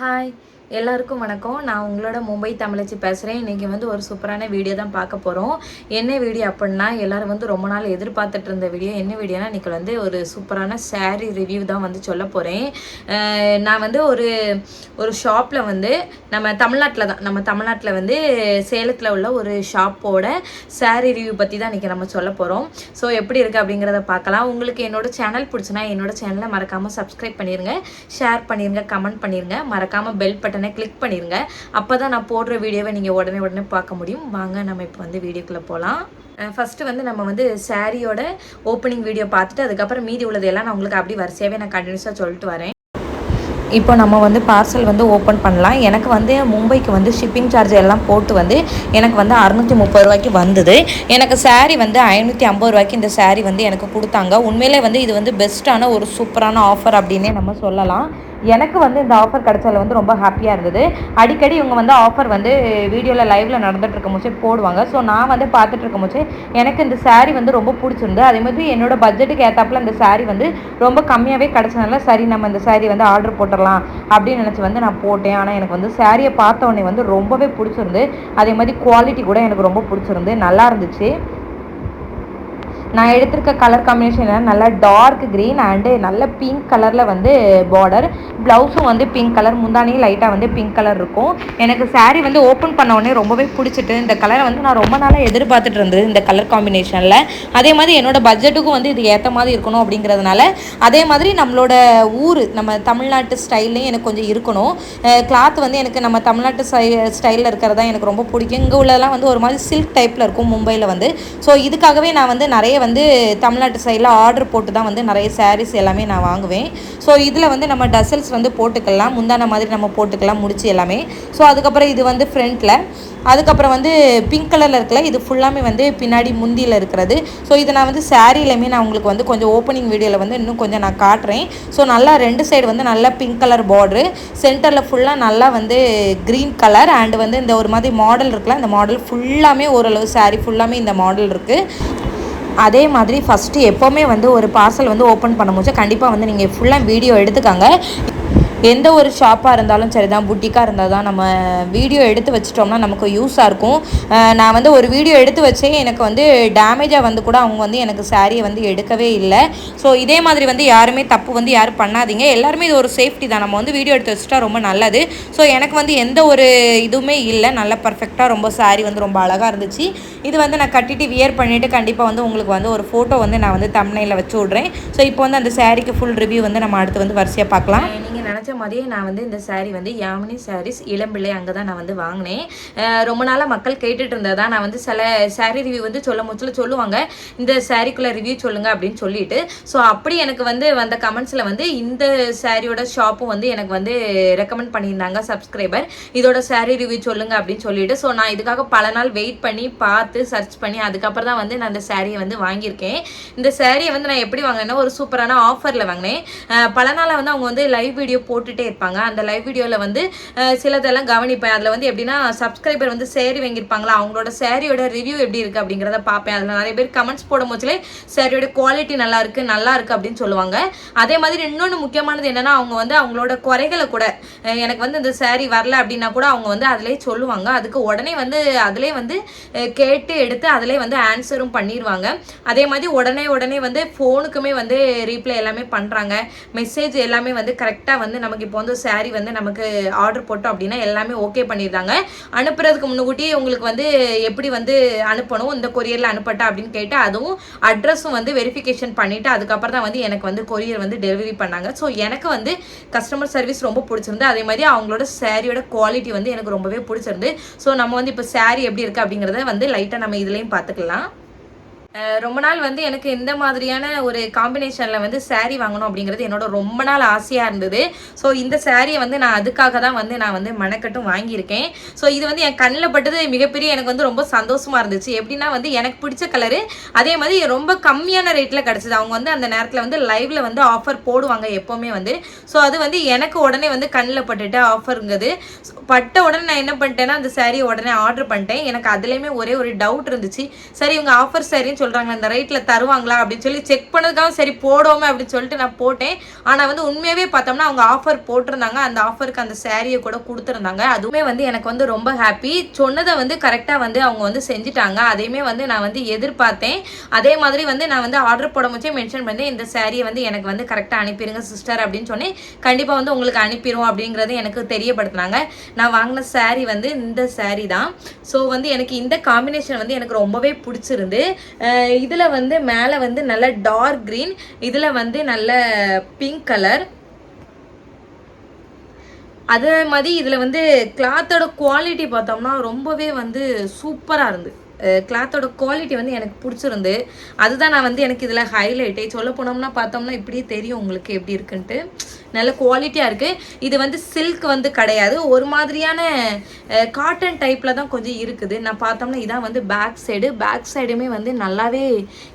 Hi எல்லாருக்கும் வணக்கம். நான் உங்களோட மும்பை தமிழச்சி பேசுகிறேன். இன்றைக்கி வந்து ஒரு சூப்பரான வீடியோ தான் பார்க்க போகிறோம். என்ன வீடியோ அப்படின்னா, எல்லோரும் வந்து ரொம்ப நாள் எதிர்பார்த்துட்டு இருந்த வீடியோ. என்ன வீடியோனா, இன்றைக்கி வந்து ஒரு சூப்பரான சாரீ ரிவ்யூ தான் வந்து சொல்ல போகிறேன். நான் வந்து ஒரு ஷாப்பில் வந்து நம்ம தமிழ்நாட்டில் வந்து சேலத்தில் உள்ள ஒரு ஷாப்போட சாரீ ரிவ்யூ பற்றி தான் இன்றைக்கி நம்ம சொல்ல போகிறோம். ஸோ எப்படி இருக்குது அப்படிங்கிறத பார்க்கலாம். உங்களுக்கு என்னோட சேனல் பிடிச்சுன்னா என்னோட சேனலை மறக்காமல் சப்ஸ்கிரைப் பண்ணிடுங்க, ஷேர் பண்ணிடுங்க, கமெண்ட் பண்ணிடுங்க, மறக்காமல் பெல் பட்டனை கிளிக் பண்ணிடுங்க. அப்போ தான் நான் போடுற வீடியோவை நீங்கள் உடனே பார்க்க முடியும். வாங்க நம்ம இப்போ வந்து வீடியோக்குள்ளே போகலாம். ஃபஸ்ட்டு வந்து நம்ம வந்து சாரியோட ஓப்பனிங் வீடியோ பார்த்துட்டு அதுக்கப்புறம் மீதி உள்ளதெல்லாம் நான் உங்களுக்கு அப்படி வரிசையாகவே நான் கண்டினியூஸாக சொல்லிட்டு வரேன். இப்போ நம்ம வந்து பார்சல் வந்து ஓப்பன் பண்ணலாம். எனக்கு வந்து மும்பைக்கு வந்து ஷிப்பிங் சார்ஜ் எல்லாம் போட்டு வந்து எனக்கு வந்து 630 ரூபாய்க்கு வந்தது. எனக்கு சாரீ வந்து 550 ரூபாய்க்கு இந்த சாரீ வந்து எனக்கு கொடுத்தாங்க. உண்மையிலே வந்து இது வந்து பெஸ்ட்டான ஒரு சூப்பரான ஆஃபர் அப்படின்னே நம்ம சொல்லலாம். எனக்கு வந்து இந்த ஆஃபர் கிடைச்சதில் வந்து ரொம்ப ஹாப்பியாக இருந்தது. அடிக்கடி இவங்க வந்து ஆஃபர் வந்து வீடியோவில் லைவில் நடந்துகிட்டு இருக்கும் போச்சே போடுவாங்க. ஸோ நான் வந்து பார்த்துட்டு இருக்கும் போச்சே எனக்கு இந்த சாரீ வந்து ரொம்ப பிடிச்சிருந்து. அதே மாதிரி என்னோடய பட்ஜெட்டுக்கு ஏற்றாப்புல இந்த சாரீ வந்து ரொம்ப கம்மியாகவே கிடச்சதுனால சரி நம்ம இந்த சாரீ வந்து ஆர்டர் போட்டுடலாம் அப்படின்னு நினச்சி வந்து நான் போட்டேன். ஆனால் எனக்கு வந்து சாரியை பார்த்த உடனே வந்து ரொம்பவே பிடிச்சிருந்து. அதே மாதிரி குவாலிட்டி கூட எனக்கு ரொம்ப பிடிச்சிருந்து, நல்லா இருந்துச்சு. நான் எடுத்திருக்க கலர் காம்பினேஷன் நல்லா டார்க் க்ரீன் அண்டு நல்ல பிங்க் கலரில் வந்து பார்டர், ப்ளவுஸும் வந்து பிங்க் கலர், முந்தானியும் லைட்டாக வந்து பிங்க் கலர் இருக்கும். எனக்கு சாரீ வந்து ஓப்பன் பண்ண உடனே ரொம்பவே பிடிச்சிட்டு இந்த கலரை வந்து நான் ரொம்ப நாளாக எதிர்பார்த்துட்டு இருந்தது இந்த கலர் காம்பினேஷனில். அதே மாதிரி என்னோடய பட்ஜெட்டுக்கும் வந்து இது ஏற்ற மாதிரி இருக்கணும் அப்படிங்கிறதுனால, அதே மாதிரி நம்மளோட ஊர் நம்ம தமிழ்நாட்டு ஸ்டைல்லையும் எனக்கு கொஞ்சம் இருக்கணும். கிளாத் வந்து எனக்கு நம்ம தமிழ்நாட்டு ஸ்டைலில் இருக்கிறதா எனக்கு ரொம்ப பிடிக்கும். இங்கே உள்ளதெல்லாம் வந்து ஒரு மாதிரி சில்க் டைப்பில் இருக்கும் மும்பையில் வந்து. ஸோ இதுக்காகவே நான் வந்து நிறைய வந்து தமிழ்நாட்டு சைடில் ஆர்டர் போட்டு தான் வந்து நிறைய சாரீஸ் எல்லாமே நான் வாங்குவேன். ஸோ இதில் வந்து நம்ம டசல்ஸ் வந்து போட்டுக்கலாம், முந்தான மாதிரி நம்ம போட்டுக்கலாம் முடிச்சு எல்லாமே. ஸோ அதுக்கப்புறம் இது வந்து ஃப்ரண்ட்டில், அதுக்கப்புறம் வந்து பிங்க் கலரில் இருக்கல இது ஃபுல்லாமே வந்து பின்னாடி முந்தியில் இருக்கிறது. ஸோ இதை நான் வந்து சாரீலையுமே நான் உங்களுக்கு வந்து கொஞ்சம் ஓப்பனிங் வீடியோவில் வந்து இன்னும் கொஞ்சம் நான் காட்டுறேன். ஸோ நல்லா ரெண்டு சைடு வந்து நல்லா பிங்க் கலர் பார்டரு, சென்டரில் ஃபுல்லாக நல்லா வந்து க்ரீன் கலர் அண்டு வந்து இந்த ஒரு மாதிரி மாடல் இருக்குல்ல, இந்த மாடல் ஃபுல்லாமே ஓரளவு சாரீ ஃபுல்லாமே இந்த மாடல் இருக்குது. அதே மாதிரி ஃபஸ்ட்டு எப்போவுமே வந்து ஒரு பார்சல் வந்து ஓப்பன் பண்ணும்போது கண்டிப்பாக வந்து நீங்கள் ஃபுல்லாக வீடியோ எடுத்துக்காங்க. எந்த ஒரு ஷாப்பாக இருந்தாலும் சரி தான், புட்டிக்காக இருந்தால் தான் நம்ம வீடியோ எடுத்து வச்சிட்டோம்னா நமக்கு யூஸாக இருக்கும். நான் வந்து ஒரு வீடியோ எடுத்து வச்சே எனக்கு வந்து டேமேஜாக வந்து கூட அவங்க வந்து எனக்கு சாரியை வந்து எடுக்கவே இல்லை. ஸோ இதே மாதிரி வந்து யாருமே தப்பு வந்து யாரும் பண்ணாதீங்க. எல்லாருமே இது ஒரு சேஃப்டி தான், நம்ம வந்து வீடியோ எடுத்து வச்சுட்டா ரொம்ப நல்லது. ஸோ எனக்கு வந்து எந்த ஒரு இதுவுமே இல்லை, நல்லா பர்ஃபெக்டாக ரொம்ப சாரி வந்து ரொம்ப அழகாக இருந்துச்சு. இது வந்து நான் கட்டிட்டு வியர் பண்ணிவிட்டு கண்டிப்பாக வந்து உங்களுக்கு வந்து ஒரு ஃபோட்டோ வந்து நான் வந்து தம்ப்நெயிலில் வச்சு விட்றேன். ஸோ இப்போ வந்து அந்த சாரிக்கு ஃபுல் ரிவ்யூ வந்து நம்ம அடுத்து வந்து வரிசையாக பார்க்கலாம். நீங்கள் நினச்ச மாதிரியே நான் வந்து இந்த சாரீ வந்து யாமினி சாரீஸ் இளம்பிள்ளை அங்கே தான் நான் வந்து வாங்கினேன். ரொம்ப நாளாக மக்கள் கேட்டுட்டு இருந்ததா நான் வந்து சில சாரீ ரிவ்யூ வந்து சொல்லுவாங்க, இந்த சாரீக்குள்ளே ரிவ்யூ சொல்லுங்கள் அப்படின்னு சொல்லிட்டு. ஸோ அப்படி எனக்கு வந்து வந்த கமெண்ட்ஸில் வந்து இந்த சாரியோட ஷாப்பும் வந்து எனக்கு வந்து ரெக்கமெண்ட் பண்ணியிருந்தாங்க சப்ஸ்கிரைபர், இதோட சாரீ ரிவ்யூ சொல்லுங்கள் அப்படின்னு சொல்லிட்டு. ஸோ நான் இதுக்காக பல நாள் வெயிட் பண்ணி பார்த்து சர்ச் பண்ணி அதுக்கப்புறம் தான் வந்து நான் இந்த சாரியை வந்து வாங்கியிருக்கேன். இந்த சாரியை வந்து நான் எப்படி வாங்கினேன்னா ஒரு சூப்பரான ஆஃபரில் வாங்கினேன். பல நாளாக வந்து அவங்க வந்து லைவ் வீடியோ போட்டுட்டே இருப்பாங்க. அந்த லைவ் வீடியோவில் வந்து சிலதெல்லாம் கவனிப்பேன். அதில் வந்து எப்படின்னா சப்ஸ்கிரைபர் வந்து சேரீ வாங்கியிருப்பாங்களா, அவங்களோட சேரீயோட ரிவ்யூ எப்படி இருக்குது அப்படிங்கிறத பார்ப்பேன். அதில் நிறைய பேர் கமெண்ட்ஸ் போடும் போச்சுலே சேரீயோட குவாலிட்டி நல்லா இருக்குது அப்படின்னு சொல்லுவாங்க. அதே மாதிரி இன்னொன்று முக்கியமானது என்னென்னா, அவங்க வந்து அவங்களோட குறைகளை கூட எனக்கு வந்து இந்த சாரீ வரல அப்படின்னா கூட அவங்க வந்து அதிலே சொல்லுவாங்க. அதுக்கு உடனே வந்து அதிலே வந்து கேட்டு எடுத்து அதிலே வந்து ஆன்சரும் பண்ணிடுவாங்க. அதே மாதிரி உடனே வந்து ஃபோனுக்குமே வந்து ரீப்ளை எல்லாமே பண்ணுறாங்க. மெசேஜ் எல்லாமே வந்து கரெக்டாக வந்து நமக்கு இப்போ வந்து சாரீ வந்து நமக்கு ஆர்டர் போட்டோம் அப்படின்னா எல்லாமே ஓகே பண்ணியிருந்தாங்க. அனுப்புறதுக்கு முன்னுக்கூட்டியே உங்களுக்கு வந்து எப்படி வந்து அனுப்பணும், இந்த கொரியரில் அனுப்பட்டா அப்படின்னு கேட்டு அதுவும் அட்ரஸும் வந்து வெரிஃபிகேஷன் பண்ணிவிட்டு அதுக்கப்புறம் தான் வந்து எனக்கு வந்து கொரியர் வந்து டெலிவரி பண்ணாங்க. ஸோ எனக்கு வந்து கஸ்டமர் சர்வீஸ் ரொம்ப பிடிச்சிருந்து. அதே மாதிரி அவங்களோட சாரியோட குவாலிட்டி வந்து எனக்கு ரொம்பவே பிடிச்சிருந்து. ஸோ நம்ம வந்து இப்போ சாரீ எப்படி இருக்குது அப்படிங்கிறத வந்து லைட்டாக நம்ம இதுலேயும் பார்த்துக்கலாம். ரொம்ப நாள் வந்து எனக்கு இந்த மாதிரியான ஒரு காம்பினேஷனில் வந்து சாரீ வாங்கணும் அப்படிங்கிறது என்னோட ரொம்ப நாள் ஆசையாக இருந்தது. ஸோ இந்த சாரியை வந்து நான் அதுக்காக தான் வந்து நான் வந்து மனக்கட்டும் வாங்கியிருக்கேன். ஸோ இது வந்து என் கண்ணில் பட்டது மிகப்பெரிய எனக்கு வந்து ரொம்ப சந்தோஷமாக இருந்துச்சு. எப்படின்னா வந்து எனக்கு பிடிச்ச கலரு, அதே மாதிரி ரொம்ப கம்மியான ரேட்டில் கிடச்சிது. அவங்க வந்து அந்த நேரத்தில் வந்து லைவில் வந்து ஆஃபர் போடுவாங்க எப்போவுமே வந்து. ஸோ அது வந்து எனக்கு உடனே வந்து கண்ணில் பட்டுட்டு ஆஃபருங்குது. பட்ட உடனே நான் என்ன பண்ணிட்டேன்னா அந்த சாரியை உடனே ஆர்டர் பண்ணிட்டேன். எனக்கு அதுலேயுமே ஒரே ஒரு டவுட் இருந்துச்சு, சரி இவங்க ஆஃபர் சாரின்னு அப்படின்னு சொல்கிறாங்க, இந்த ரேட்டில் தருவாங்களா அப்படின்னு சொல்லி செக் பண்ணதுக்காக சரி போடுவோமே அப்படின்னு சொல்லிட்டு நான் போட்டேன். ஆனால் வந்து உண்மையாகவே பார்த்தோம்னா அவங்க ஆஃபர் போட்டிருந்தாங்க. அந்த ஆஃபருக்கு அந்த சாரியை கூட கொடுத்துருந்தாங்க. அதுவுமே வந்து எனக்கு வந்து ரொம்ப ஹாப்பி. சொன்னதை வந்து கரெக்டாக வந்து அவங்க வந்து செஞ்சுட்டாங்க. அதையுமே வந்து நான் வந்து எதிர்பார்த்தேன். அதே மாதிரி வந்து நான் வந்து ஆர்டர் போட முச்சே மென்ஷன் பண்ணேன், இந்த சாரியை வந்து எனக்கு வந்து கரெக்டாக அனுப்பிடுங்க சிஸ்டர் அப்படின்னு சொன்னேன். கண்டிப்பாக வந்து உங்களுக்கு அனுப்பிடுவோம் அப்படிங்கிறது எனக்கு தெரியப்படுத்தினாங்க. நான் வாங்கின சாரி வந்து இந்த சாரி தான். ஸோ வந்து எனக்கு இந்த காம்பினேஷன் வந்து எனக்கு ரொம்பவே பிடிச்சிருந்து. இதில் வந்து மேலே வந்து நல்ல டார்க் க்ரீன், இதில் வந்து நல்ல பிங்க் கலர். அதே மாதிரி இதில் வந்து கிளாத்தோட குவாலிட்டி பார்த்தோம்னா ரொம்பவே வந்து சூப்பராக இருந்து. கிளாத்தோட குவாலிட்டி வந்து எனக்கு பிடிச்சிருந்து. அதுதான் நான் வந்து எனக்கு இதில் ஹைலைட்டே. சொல்ல போனோம்னா பார்த்தோம்னா இப்படியே தெரியும் உங்களுக்கு எப்படி இருக்குன்ட்டு. நல்ல குவாலிட்டியாக இருக்குது. இது வந்து சில்க் வந்து கிடையாது, ஒரு மாதிரியான காட்டன் டைப்பில் தான் கொஞ்சம் இருக்குது. நான் பார்த்தோம்னா இதான் வந்து பேக் சைடுமே வந்து நல்லாவே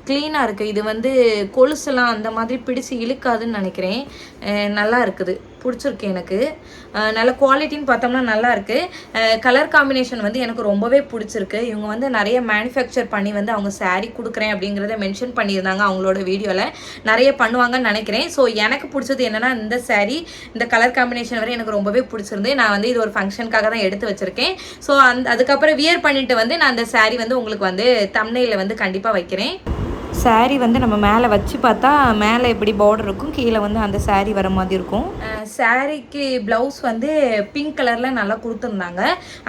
க்ளீனாக இருக்குது. இது வந்து கொலுசெல்லாம் அந்த மாதிரி பிடிச்சி இழுக்காதுன்னு நினைக்கிறேன். நல்லா இருக்குது, பிடிச்சிருக்கு எனக்கு. நல்ல குவாலிட்டின்னு பார்த்தோம்னா நல்லா இருக்குது. கலர் காம்பினேஷன் வந்து எனக்கு ரொம்பவே பிடிச்சிருக்கு. இவங்க வந்து நிறைய மேனுஃபேக்சர் பண்ணி வந்து அவங்க சாரீ கொடுக்குறேன் அப்படிங்கிறத மென்ஷன் பண்ணியிருந்தாங்க அவங்களோட வீடியோவில். நிறைய பண்ணுவாங்கன்னு நினைக்கிறேன். ஸோ எனக்கு பிடிச்சது என்னென்னா இந்த சாரீ, இந்த கலர் காம்பினேஷன் வரை எனக்கு ரொம்பவே பிடிச்சிருந்து. நான் வந்து இது ஒரு ஃபங்க்ஷனுக்காக தான் எடுத்து வச்சுருக்கேன். ஸோ அதுக்கப்புறம் வியர் பண்ணிட்டு வந்து நான் அந்த சாரீ வந்து உங்களுக்கு வந்து தம்ப்நெயில்ல வந்து கண்டிப்பாக வைக்கிறேன். சாரீ வந்து நம்ம மேலே வச்சு பார்த்தா மேலே எப்படி பார்டர் இருக்கும், கீழே வந்து அந்த சாரீ வர மாதிரி இருக்கும். சாரீக்கு ப்ளவுஸ் வந்து பிங்க் கலரில் நல்லா கொடுத்துருந்தாங்க.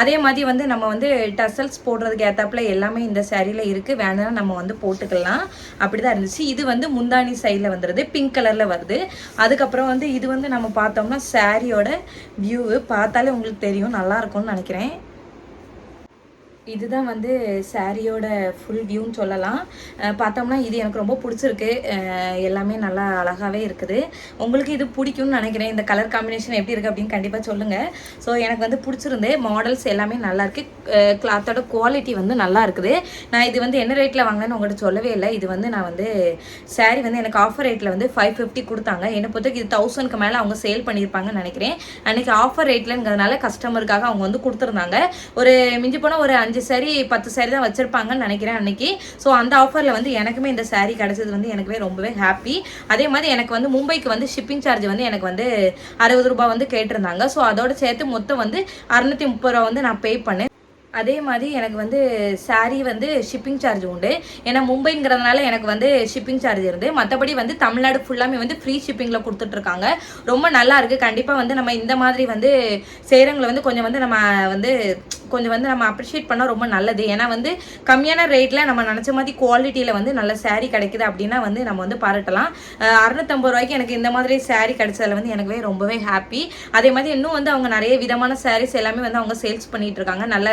அதே மாதிரி வந்து நம்ம வந்து டசல்ஸ் போடுறதுக்கு ஏற்றாப்புல எல்லாமே இந்த சாரியில் இருக்குது. வேணும்னா நம்ம வந்து போட்டுக்கலாம். அப்படி தான் இருந்துச்சு. இது வந்து முந்தானி சைடில் வந்துடுது, பிங்க் கலரில் வருது. அதுக்கப்புறம் வந்து இது வந்து நம்ம பார்த்தோம்னா சாரியோட வியூவு பார்த்தாலே உங்களுக்கு தெரியும், நல்லாயிருக்கும்னு நினைக்கிறேன். இதுதான் வந்து சாரியோட ஃபுல் வியூன்னு சொல்லலாம். பார்த்தோம்னா இது எனக்கு ரொம்ப பிடிச்சிருக்கு. எல்லாமே நல்லா அழகாகவே இருக்குது. உங்களுக்கு இது பிடிக்கும்னு நினைக்கிறேன். இந்த கலர் காம்பினேஷன் எப்படி இருக்குது அப்படின்னு கண்டிப்பாக சொல்லுங்கள். ஸோ எனக்கு வந்து பிடிச்சிருந்து. மாடல்ஸ் எல்லாமே நல்லாயிருக்கு. கிளாத்தோட குவாலிட்டி வந்து நல்லா இருக்குது. நான் இது வந்து என்ன ரேட்டில் வாங்கினேன்னு உங்கள்கிட்ட சொல்லவே இல்லை. இது வந்து நான் வந்து சாரீ வந்து எனக்கு ஆஃபர் ரேட்டில் வந்து 550 கொடுத்தாங்க. என்னை பொறுத்தவரைக்கும் இது 1000க்கு மேலே அவங்க சேல் பண்ணியிருப்பாங்கன்னு நினைக்கிறேன். அன்றைக்கி ஆஃபர் ரேட்லங்கிறதுனால கஸ்டமருக்காக அவங்க வந்து கொடுத்துருந்தாங்க. ஒரு மிஞ்சி போனால் ஒரு 5 சாரி 10 சாரி தான் வச்சிருப்பாங்கன்னு நினைக்கிறேன் அன்னைக்கு. ஸோ அந்த ஆஃபரில் வந்து எனக்குமே இந்த சாரீ கிடச்சது வந்து எனக்குமே ரொம்பவே ஹாப்பி. அதே மாதிரி எனக்கு வந்து மும்பைக்கு வந்து ஷிப்பிங் சார்ஜ் வந்து எனக்கு வந்து 60 ரூபாய் வந்து கேட்டிருந்தாங்க. ஸோ அதோட சேர்த்து மொத்தம் வந்து 630 ரூபா வந்து நான் பே பண்ணேன். அதே மாதிரி எனக்கு வந்து சாரீ வந்து ஷிப்பிங் சார்ஜ் உண்டு. ஏன்னா மும்பைங்கிறதுனால எனக்கு வந்து ஷிப்பிங் சார்ஜ் இருந்து, மற்றபடி வந்து தமிழ்நாடு ஃபுல்லாமே வந்து ஃப்ரீ ஷிப்பிங்கில் கொடுத்துட்ருக்காங்க. ரொம்ப நல்லா இருக்குது. கண்டிப்பாக வந்து நம்ம இந்த மாதிரி வந்து செய்கிறவங்களை வந்து கொஞ்சம் வந்து நம்ம அப்ரிஷியேட் பண்ணால் ரொம்ப நல்லது. ஏன்னா வந்து கம்மியான ரேட்டில் நம்ம நினச்ச மாதிரி குவாலிட்டியில் வந்து நல்ல சாரீ கிடைக்குது அப்படின்னா வந்து நம்ம வந்து பாராட்டலாம். 650 ரூபாய்க்கு எனக்கு இந்த மாதிரி சாரீ கிடைச்சதில் வந்து எனக்குவே ரொம்பவே ஹாப்பி. அதே மாதிரி இன்னும் வந்து அவங்க நிறைய விதமான சாரீஸ் எல்லாமே வந்து அவங்க சேல்ஸ் பண்ணிட்டு இருக்காங்க. நல்ல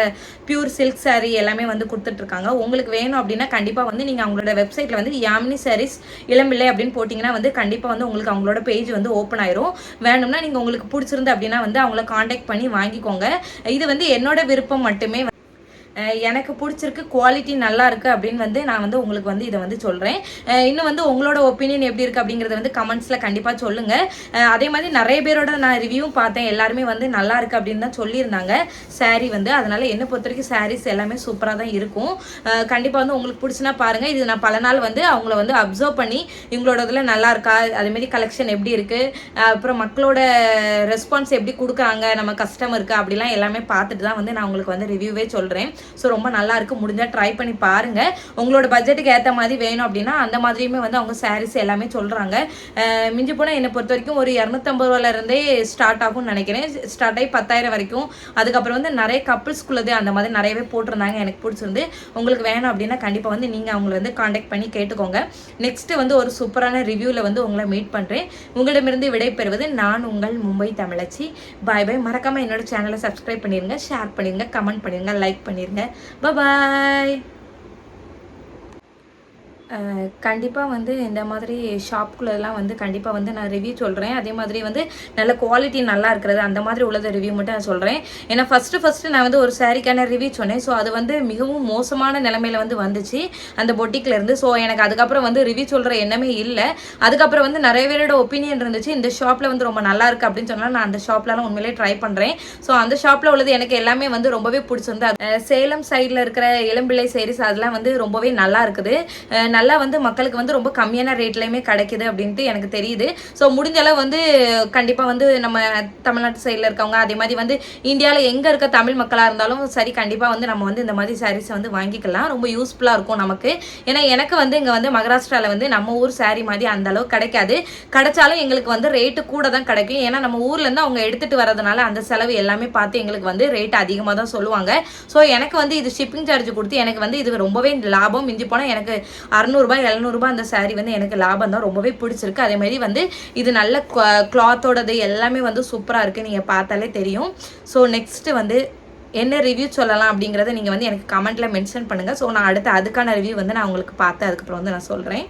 பியூர் சில்க் சாரீ எல்லாமே வந்து கொடுத்துட்ருக்காங்க. உங்களுக்கு வேணும் அப்படின்னா கண்டிப்பாக வந்து நீங்கள் அவங்களோட வெப்சைட்டில் வந்து யாமினி சாரீஸ் இளம்பிள்ளை அப்படின்னு போட்டிங்கன்னா வந்து கண்டிப்பாக வந்து உங்களுக்கு அவங்களோட பேஜ் வந்து ஓப்பன் ஆயிரும். வேணும்னா நீங்கள் உங்களுக்கு பிடிச்சிருந்து அப்படின்னா வந்து அவங்கள காண்டாக்ட் பண்ணி வாங்கிக்கோங்க. இது வந்து என்னோட விருப்பம் மட்டுமே. எனக்கு பிடிச்சிருக்கு, குவாலிட்டி நல்லா இருக்குது அப்படின்னு வந்து நான் வந்து உங்களுக்கு வந்து இதை வந்து சொல்கிறேன். இன்னும் வந்து உங்களோட ஒப்பீனியன் எப்படி இருக்குது அப்படிங்கிறத வந்து கமெண்ட்ஸில் கண்டிப்பாக சொல்லுங்கள். அதே மாதிரி நிறைய பேரோட நான் ரிவ்யூவும் பார்த்தேன். எல்லாருமே வந்து நல்லா இருக்குது அப்படின்னு தான் சொல்லியிருந்தாங்க சாரீ வந்து. அதனால் என்னை பொறுத்த வரைக்கும் சாரீஸ் எல்லாமே சூப்பராக தான் இருக்கும். கண்டிப்பாக வந்து உங்களுக்கு பிடிச்சினா பாருங்கள். இது நான் பல நாள் வந்து அவங்கள வந்து அப்சர்வ் பண்ணி இவங்களோட இதில் நல்லா இருக்கா, அதேமாரி கலெக்ஷன் எப்படி இருக்குது, அப்புறம் மக்களோட ரெஸ்பான்ஸ் எப்படி கொடுக்குறாங்க நம்ம கஸ்டமருக்கு அப்படிலாம் எல்லாமே பார்த்துட்டு தான் வந்து நான் உங்களுக்கு வந்து ரிவ்யூவே சொல்கிறேன். ஸோ ரொம்ப நல்லா இருக்கு. முடிஞ்சால் ட்ரை பண்ணி பாருங்க. உங்களோட பட்ஜெட்டுக்கு ஏற்ற மாதிரி வேணும் அப்படின்னா அந்த மாதிரியுமே வந்து அவங்க சாரீஸ் எல்லாமே சொல்கிறாங்க. மிஞ்சி போனால் என்னை பொறுத்த வரைக்கும் ஒரு 250 ரூபாயிலிருந்தே ஸ்டார்ட் ஆகும்னு நினைக்கிறேன். ஸ்டார்ட் ஆகி 10,000 வரைக்கும். அதுக்கப்புறம் வந்து நிறைய கப்பிள்ஸ்குள்ளது அந்த மாதிரி நிறையவே போட்டிருந்தாங்க. எனக்கு பிடிச்சிருந்து. உங்களுக்கு வேணும் அப்படின்னா கண்டிப்பாக வந்து நீங்கள் அவங்கள வந்து காண்டாக்ட் பண்ணி கேட்டுக்கோங்க. நெக்ஸ்ட் வந்து ஒரு சூப்பரான ரிவ்யூவில் வந்து உங்களை மீட் பண்ணுறேன். உங்களிடமிருந்து விடைபெறுவது நான் உங்கள் மும்பை தமிழச்சி. பாய் பாய். மறக்காமல் என்னோட சேனலை சப்ஸ்கிரைப் பண்ணிடுங்க, ஷேர் பண்ணிடுங்க, கமெண்ட் பண்ணிடுங்க, லைக் பண்ணிடுங்க. Bye bye. கண்டிப்பாக வந்து இந்த மாதிரி ஷாப்புக்குள்ளெல்லாம் வந்து கண்டிப்பாக வந்து நான் ரிவ்யூ சொல்கிறேன். அதே மாதிரி வந்து நல்ல குவாலிட்டி நல்லா இருக்கிறது அந்த மாதிரி உள்ளது ரிவ்யூ மட்டும் நான் சொல்கிறேன். ஏன்னா ஃபஸ்ட்டு நான் வந்து ஒரு சாரீக்கான ரிவ்யூ சொன்னேன். ஸோ அது வந்து மிகவும் மோசமான நிலைமையில் வந்து வந்துச்சு அந்த பொட்டிக்லேருந்து. ஸோ எனக்கு அதுக்கப்புறம் வந்து ரிவ்யூ சொல்கிற எண்ணமே இல்லை. அதுக்கப்புறம் வந்து நிறைய பேரோட ஒப்பீனியன் இருந்துச்சு, இந்த ஷாப்பில் வந்து ரொம்ப நல்லா இருக்குது அப்படின்னு சொன்னால் நான் அந்த ஷாப்லலாம் உண்மையிலே ட்ரை பண்ணுறேன். ஸோ அந்த ஷாப்பில் உள்ளது எனக்கு எல்லாமே வந்து ரொம்பவே பிடிச்சிருந்து. சேலம் சைடில் இருக்கிற இளம்பிள்ளை சேரீஸ் அதெல்லாம் வந்து ரொம்பவே நல்லா இருக்குது. நல்லா வந்து மக்களுக்கு வந்து ரொம்ப கம்மியான ரேட்லையுமே கிடைக்குது அப்படின்ட்டு எனக்கு தெரியுது. ஸோ முடிஞ்ச அளவு வந்து கண்டிப்பாக வந்து நம்ம தமிழ்நாட்டு சைடில் இருக்கவங்க, அதே மாதிரி வந்து இந்தியாவில் எங்கே இருக்க தமிழ் மக்களாக இருந்தாலும் சரி, கண்டிப்பாக வந்து நம்ம வந்து இந்த மாதிரி சாரீஸை வந்து வாங்கிக்கலாம். ரொம்ப யூஸ்ஃபுல்லாக இருக்கும் நமக்கு. ஏன்னா எனக்கு வந்து இங்கே வந்து மகாராஷ்டிராவில் வந்து நம்ம ஊர் சாரீ மாதிரி அந்த அளவுக்கு கிடைக்காது. கிடைச்சாலும் எங்களுக்கு வந்து ரேட்டு கூட தான் கிடைக்கும். ஏன்னா நம்ம ஊர்லேருந்து அவங்க எடுத்துகிட்டு வரதுனால அந்த செலவு எல்லாமே பார்த்து எங்களுக்கு வந்து ரேட் அதிகமாக தான் சொல்லுவாங்க. ஸோ எனக்கு வந்து இது ஷிப்பிங் சார்ஜ் கொடுத்து எனக்கு வந்து இது ரொம்பவே லாபம். மிஞ்சி போனால் எனக்கு 600 700 அந்த சாரீ வந்து எனக்கு லாபம் தான். ரொம்பவே பிடிச்சிருக்கு. அதே மாதிரி வந்து இது நல்ல கிளாத்தோடது எல்லாமே வந்து சூப்பராக இருக்குது, நீங்கள் பார்த்தாலே தெரியும். ஸோ நெக்ஸ்ட்டு வந்து என்ன ரிவ்யூ சொல்லலாம் அப்படிங்கிறத நீங்கள் வந்து எனக்கு கமெண்ட்டில் மென்ஷன் பண்ணுங்கள். ஸோ நான் அடுத்து அதுக்கான ரிவ்யூ வந்து நான் உங்களுக்கு பார்த்து அதுக்கப்புறம் வந்து நான் சொல்கிறேன்.